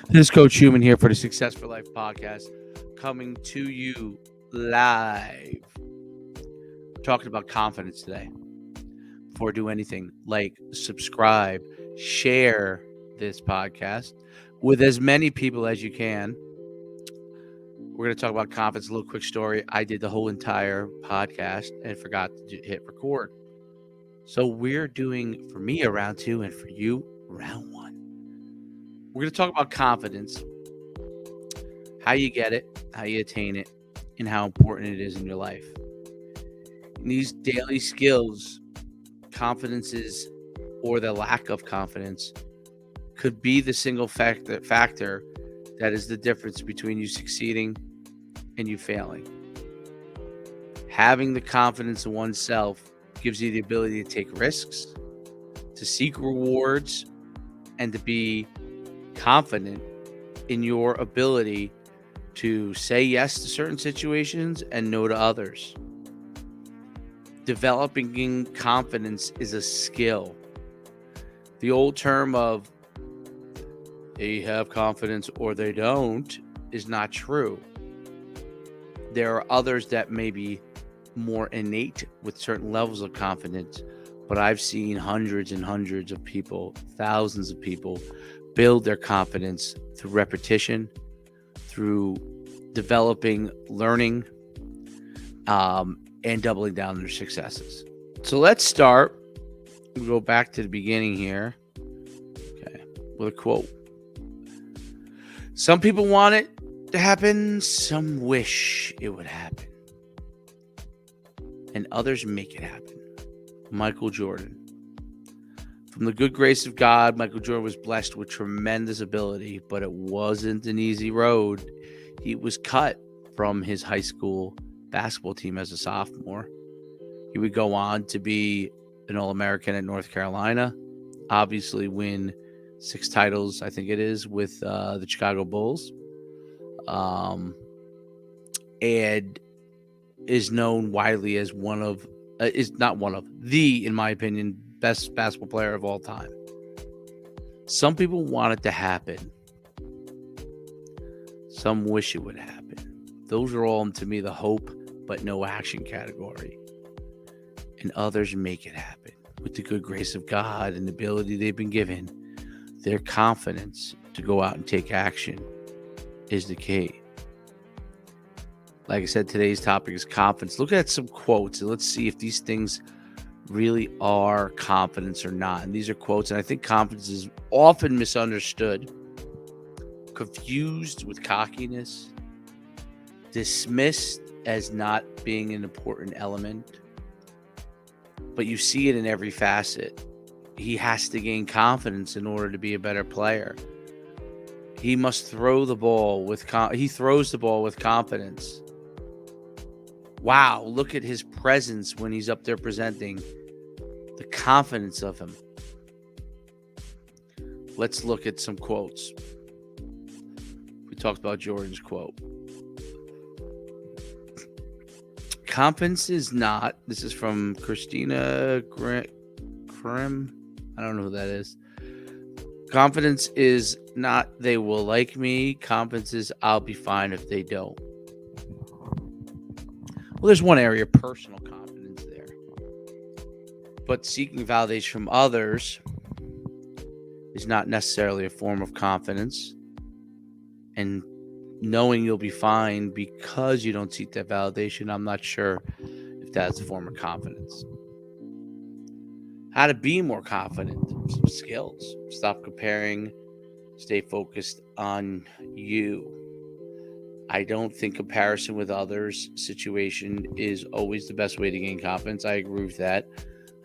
This is Coach Schuman here for the Success for Life podcast, coming to you live. We're talking about confidence today. Before I do anything, like, subscribe, share this podcast with as many people as you can. We're going to talk about confidence. A little quick story. I did the whole entire podcast and forgot to hit record. So we're doing, for me, a round two, and for you, round one. We're going to talk about confidence, how you get it, how you attain it, and how important it is in your life. In these daily skills, confidences or the lack of confidence could be the single factor that is the difference between you succeeding and you failing. Having the confidence in oneself gives you the ability to take risks, to seek rewards, and to be confident in your ability to say yes to certain situations and no to others. Developing confidence is a skill. The old term of they have confidence or they don't is not true. There are others that may be more innate with certain levels of confidence, but I've seen hundreds and hundreds of people, thousands of people build their confidence through repetition, through developing, learning, and doubling down on their successes. So let's start. We'll go back to the beginning here. Okay, with a quote. Some people want it to happen, some wish it would happen, and others make it happen. Michael Jordan. From the good grace of God, Michael Jordan was blessed with tremendous ability, but it wasn't an easy road. He was cut from his high school basketball team as a sophomore. He would go on to be an All American at North Carolina, obviously win 6 titles, I think it is, with the Chicago Bulls, and is known widely as the, in my opinion, best basketball player of all time. Some people want it to happen. Some wish it would happen. Those are all, to me, the hope but no action category. And others make it happen. With the good grace of God and the ability they've been given, their confidence to go out and take action is the key. Like I said, today's topic is confidence. Look at some quotes and let's see if these things really are confidence or not. And these are quotes, and I think confidence is often misunderstood, confused with cockiness, dismissed as not being an important element. But you see it in every facet. He has to gain confidence in order to be a better player. He must throw the ball with he throws the ball with confidence. Wow, look at his presence when he's up there presenting. The confidence of him. Let's look at some quotes. We talked about Jordan's quote. Confidence is not, this is from Christina Krim. I don't know who that is. Confidence is not they will like me. Confidence is I'll be fine if they don't. Well, there's one area, personal confidence there. But seeking validation from others is not necessarily a form of confidence. And knowing you'll be fine because you don't seek that validation, I'm not sure if that's a form of confidence. How to be more confident. Some skills. Stop comparing. Stay focused on you. I don't think comparison with others' situation is always the best way to gain confidence. I agree with that.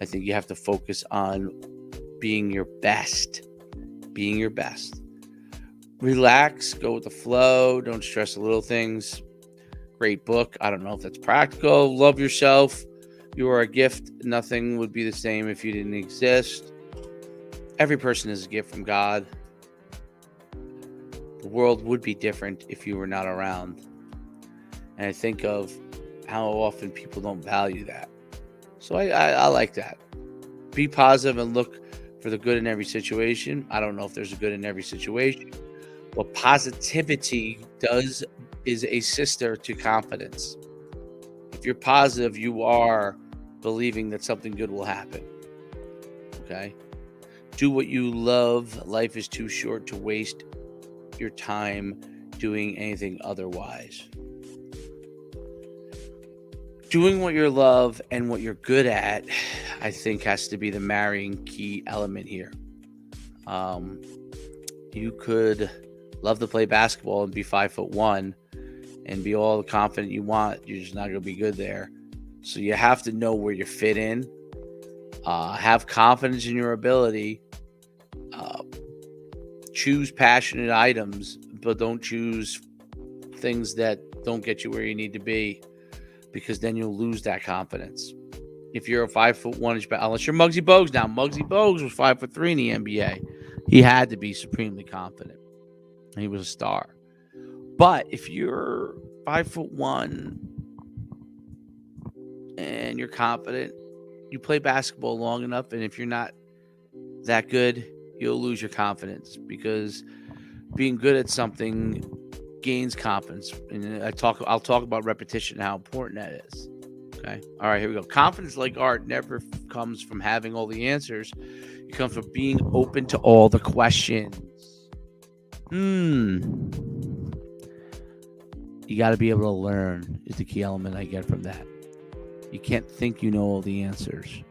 I think you have to focus on being your best. Being your best. Relax, go with the flow, don't stress the little things. Great book. I don't know if that's practical. Love yourself. You are a gift. Nothing would be the same if you didn't exist. Every person is a gift from God. The world would be different if you were not around. And I think of how often people don't value that. So I like that. Be positive and look for the good in every situation. I don't know if there's a good in every situation, What positivity does is a sister to confidence. If you're positive, you are believing that something good will happen. Okay? Do what you love. Life is too short to waste your time doing anything otherwise. Doing what you love and what you're good at, I think, has to be the marrying key element here. You could love to play basketball and be 5'1" and be all the confident you want. You're just not going to be good there. So you have to know where you fit in. Have confidence in your ability. Choose passionate items, but don't choose things that don't get you where you need to be, because then you'll lose that confidence. If you're a 5'1", unless you're Muggsy Bogues now. Muggsy Bogues was 5'3" in the NBA. He had to be supremely confident. He was a star. But if you're 5'1" and you're confident, you play basketball long enough, and if you're not that good, you'll lose your confidence, because being good at something gains confidence. And I'll talk about repetition and how important that is. Okay. All right, here we go. Confidence, like art, never comes from having all the answers. It comes from being open to all the questions. You got to be able to learn is the key element I get from that. You can't think you know all the answers.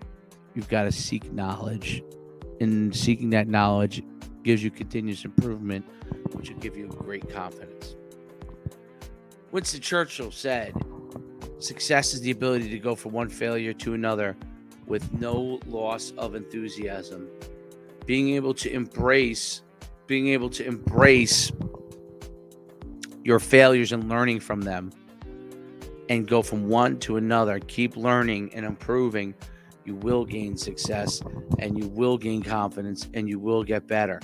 You've got to seek knowledge. And seeking that knowledge gives you continuous improvement, which will give you great confidence. Winston Churchill said, success is the ability to go from one failure to another with no loss of enthusiasm. Being able to embrace your failures and learning from them, and go from one to another. Keep learning and improving. You will gain success, and you will gain confidence, and you will get better.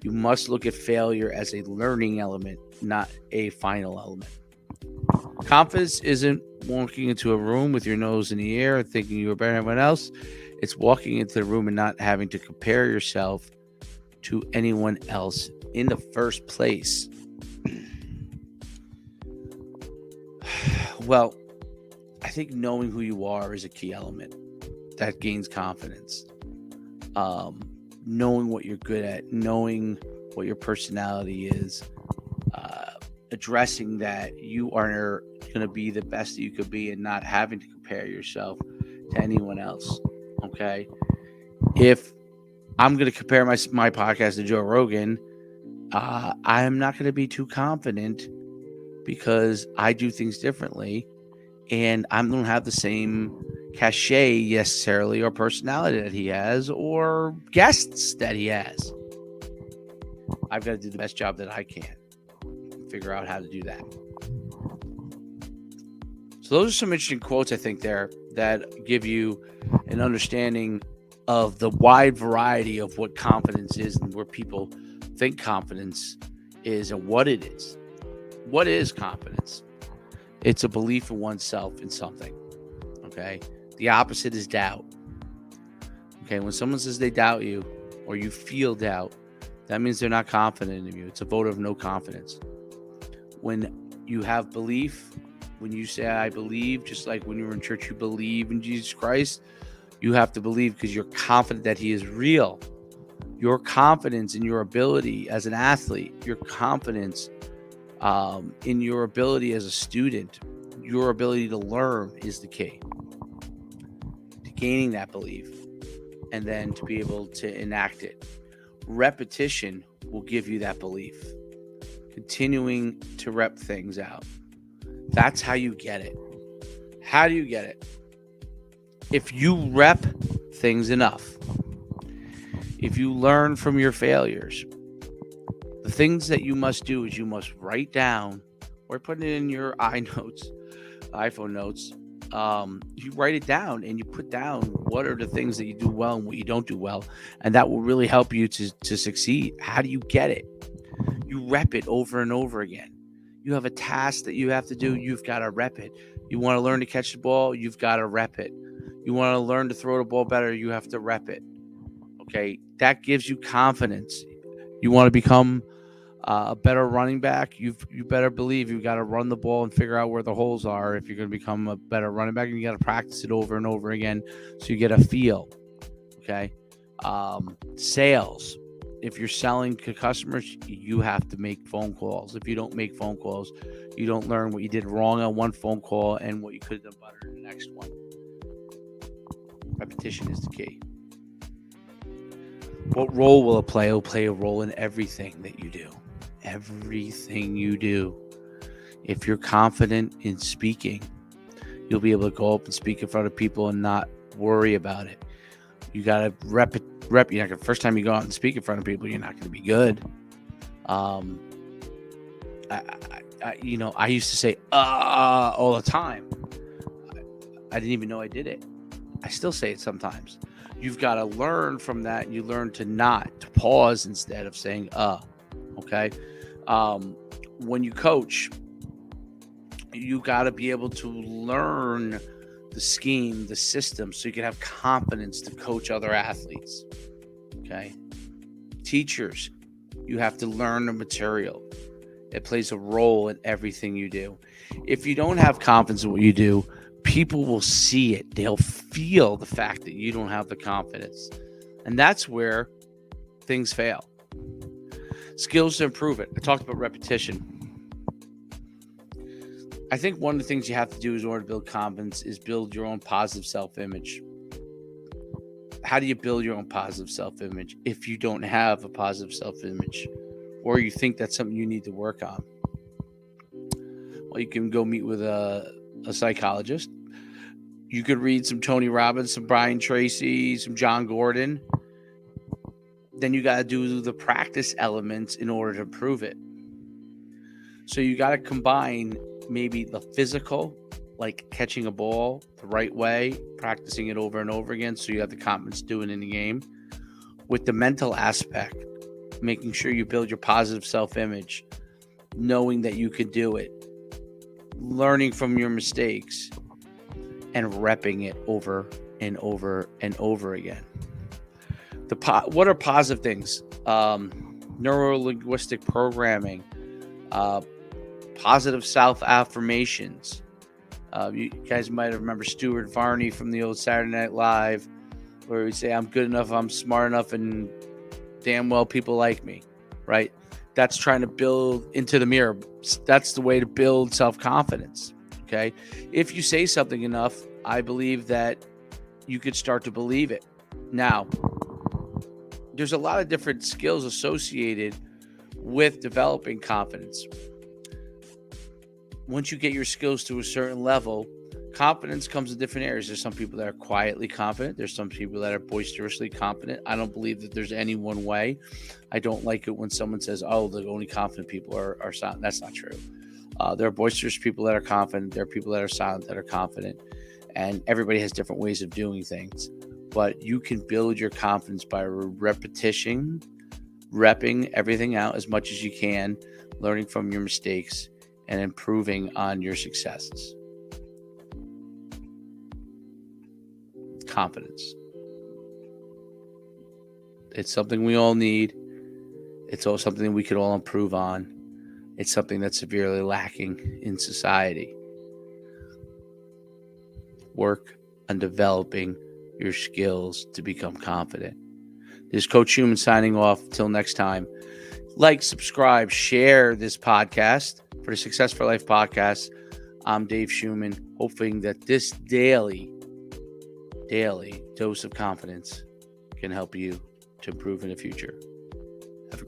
You must look at failure as a learning element, not a final element. Confidence isn't walking into a room with your nose in the air and thinking you are better than everyone else. It's walking into the room and not having to compare yourself to anyone else in the first place. Well, I think knowing who you are is a key element that gains confidence. Knowing what you're good at, knowing what your personality is, addressing that you are going to be the best that you could be, and not having to compare yourself to anyone else. Okay? If I'm going to compare my podcast to Joe Rogan, I am not going to be too confident, because I do things differently, and I don't have the same cachet necessarily, or personality that he has, or guests that he has. I've got to do the best job that I can. Figure out how to do that. So those are some interesting quotes, I think, there that give you an understanding of the wide variety of what confidence is, and where people think confidence is, and what it is. What is confidence? It's a belief in oneself in something. Okay? The opposite is doubt. Okay? When someone says they doubt you, or you feel doubt, that means they're not confident in you. It's a vote of no confidence. When you have belief, when you say, I believe, just like when you were in church, you believe in Jesus Christ, you have to believe because you're confident that he is real. Your confidence in your ability as an athlete, your confidence in your ability as a student, your ability to learn is the key to gaining that belief, and then to be able to enact it. Repetition will give you that belief. Continuing to rep things out. That's how you get it. How do you get it? If you rep things enough, if you learn from your failures, the things that you must do is you must write down, or put it in your iPhone notes. You write it down, and you put down what are the things that you do well and what you don't do well, and that will really help you to succeed. How do you get it? You rep it over and over again. You have a task that you have to do, you've got to rep it. You want to learn to catch the ball, you've got to rep it. You want to learn to throw the ball better, you have to rep it. Okay, that gives you confidence. You want to become A better running back, you better believe you got to run the ball and figure out where the holes are if you're going to become a better running back, and you got to practice it over and over again so you get a feel. Okay. Sales. If you're selling to customers, you have to make phone calls. If you don't make phone calls, you don't learn what you did wrong on one phone call and what you could have done better in the next one. Repetition is the key. What role will it play? It'll play a role in everything that you do. Everything you do. If you're confident in speaking, you'll be able to go up and speak in front of people and not worry about it. You got to rep. You're not first time you go out and speak in front of people, you're not going to be good. I used to say all the time. I didn't even know I did it. I still say it sometimes. You've got to learn from that. You learn to pause instead of saying okay. When you coach, you got to be able to learn the scheme, the system, so you can have confidence to coach other athletes. Okay. Teachers, you have to learn the material. It plays a role in everything you do. If you don't have confidence in what you do, people will see it. They'll feel the fact that you don't have the confidence. And that's where things fail. Skills to improve it. I talked about repetition. I think one of the things you have to do in order to build confidence is build your own positive self-image. How do you build your own positive self-image if you don't have a positive self-image, or you think that's something you need to work on? Well, you can go meet with a psychologist. You could read some Tony Robbins, some Brian Tracy, some John Gordon. Then you got to do the practice elements in order to improve it. So you got to combine maybe the physical, like catching a ball the right way, practicing it over and over again so you have the confidence to do it in the game, with the mental aspect, making sure you build your positive self-image, knowing that you could do it, learning from your mistakes, and repping it over and over and over again. What are positive things? Neuro-linguistic programming, positive self-affirmations. You guys might remember Stuart Varney from the old Saturday Night Live, where we say, I'm good enough, I'm smart enough, and damn well people like me, right? That's trying to build into the mirror. That's the way to build self-confidence, okay? If you say something enough, I believe that you could start to believe it. Now, there's a lot of different skills associated with developing confidence. Once you get your skills to a certain level, confidence comes in different areas. There's some people that are quietly confident. There's some people that are boisterously confident. I don't believe that there's any one way. I don't like it when someone says, oh, the only confident people are silent. That's not true. There are boisterous people that are confident. There are people that are silent that are confident. And everybody has different ways of doing things. But you can build your confidence by repetition, repping everything out as much as you can, learning from your mistakes, and improving on your successes. Confidence. It's something we all need. It's all something we could all improve on. It's something that's severely lacking in society. Work on developing your skills to become confident. This is Coach Schuman signing off. Till next time. Like, subscribe, share this podcast for the Success for Life podcast. I'm Dave Schuman, hoping that this daily dose of confidence can help you to improve in the future.